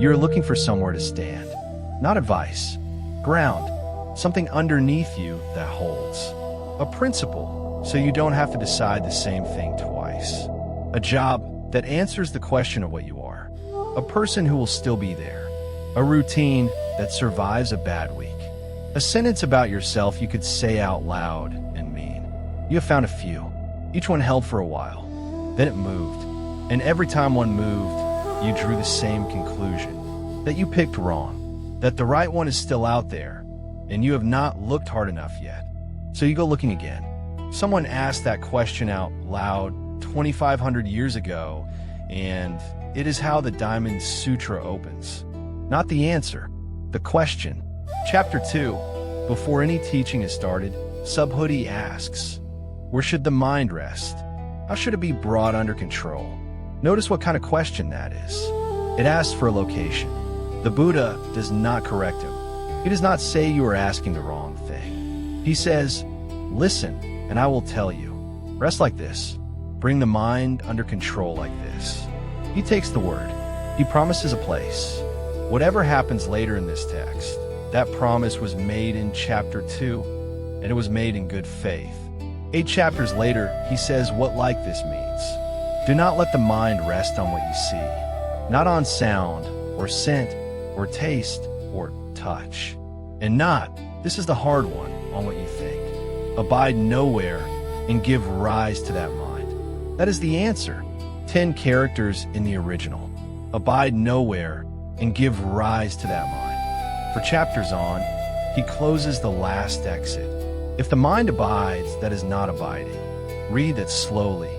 You're looking for somewhere to stand. Not advice. Ground. Something underneath you that holds. A principle, so you don't have to decide the same thing twice. A job that answers the question of what you are. A person who will still be there. A routine that survives a bad week. A sentence about yourself you could say out loud and mean. You have found a few. Each one held for a while. Then it moved. And every time one moved, you drew the same conclusion. That you picked wrong. That the right one is still out there, and you have not looked hard enough yet. So you go looking again. Someone asked that question out loud 2,500 years ago, and it is how the Diamond Sutra opens. Not the answer, the question. Chapter 2. Before any teaching is started, Subhuti asks, where should the mind rest? How should it be brought under control? Notice what kind of question that is. It asks for a location. The Buddha does not correct him. He does not say you are asking the wrong thing. He says, listen, and I will tell you. Rest like this. Bring the mind under control like this. He takes the word. He promises a place. Whatever happens later in this text, that promise was made in chapter 2, and it was made in good faith. 8 chapters later, he says what like this means. Do not let the mind rest on what you see, not on sound, or scent, or taste, or touch. And not, this is the hard one, on what you think. Abide nowhere and give rise to that mind. That is the answer. 10 characters in the original. Abide nowhere and give rise to that mind. For chapters on, he closes the last exit. If the mind abides, that is not abiding. Read that slowly.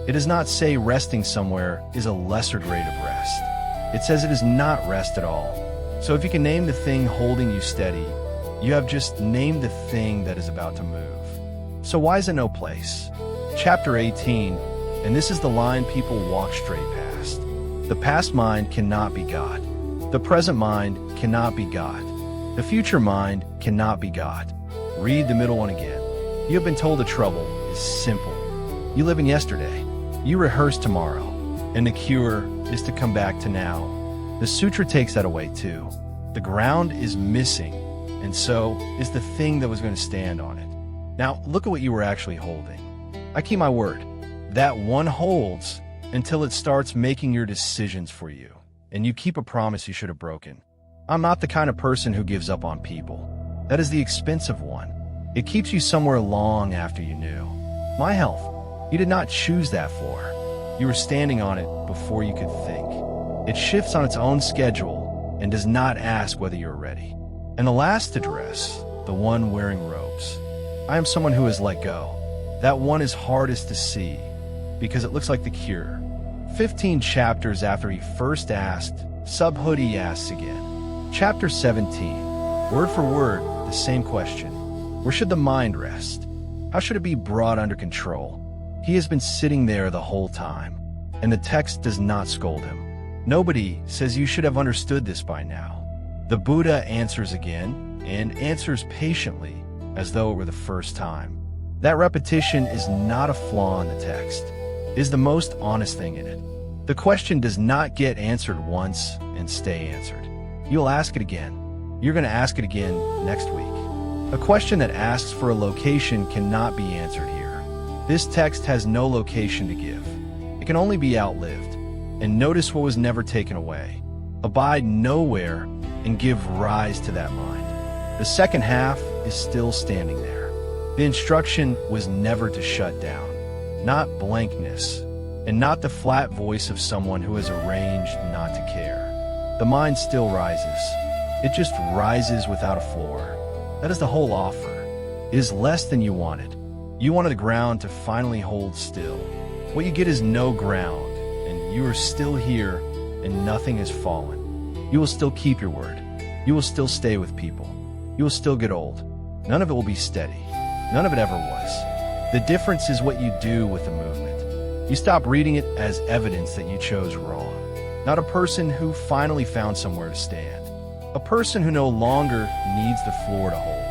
It does not say resting somewhere is a lesser grade of rest. It says it is not rest at all. So if you can name the thing holding you steady, you have just named the thing that is about to move. So why is it no place? Chapter 18, and this is the line people walk straight past. The past mind cannot be God. The present mind cannot be God. The future mind cannot be God. Read the middle one again. You have been told the trouble is simple. You live in yesterday. You rehearse tomorrow. And the cure is to come back to now. The sutra takes that away too. The ground is missing, and so is the thing that was going to stand on it. Now, look at what you were actually holding. I keep my word. That one holds until it starts making your decisions for you, and you keep a promise you should have broken. I'm not the kind of person who gives up on people. That is the expensive one. It keeps you somewhere long after you knew. My health, you did not choose that floor. You were standing on it before you could think. It shifts on its own schedule and does not ask whether you're ready. And the last address, the one wearing robes. I am someone who has let go. That one is hardest to see because it looks like the cure. 15 chapters after he first asked, Subhuti asks again. Chapter 17, word for word, the same question. Where should the mind rest? How should it be brought under control? He has been sitting there the whole time, and the text does not scold him. Nobody says you should have understood this by now. The Buddha answers again, and answers patiently, as though it were the first time. That repetition is not a flaw in the text. It is the most honest thing in it. The question does not get answered once and stay answered. You'll ask it again. You're going to ask it again next week. A question that asks for a location cannot be answered here. This text has no location to give. It can only be outlived. And notice what was never taken away. Abide nowhere and give rise to that mind. The second half is still standing there. The instruction was never to shut down, not blankness, and not the flat voice of someone who has arranged not to care. The mind still rises. It just rises without a floor. That is the whole offer. It is less than you wanted. You wanted the ground to finally hold still. What you get is no ground, and you are still here, and nothing has fallen. You will still keep your word. You will still stay with people. You will still get old. None of it will be steady. None of it ever was. The difference is what you do with the movement. You stop reading it as evidence that you chose wrong. Not a person who finally found somewhere to stand. A person who no longer needs the floor to hold.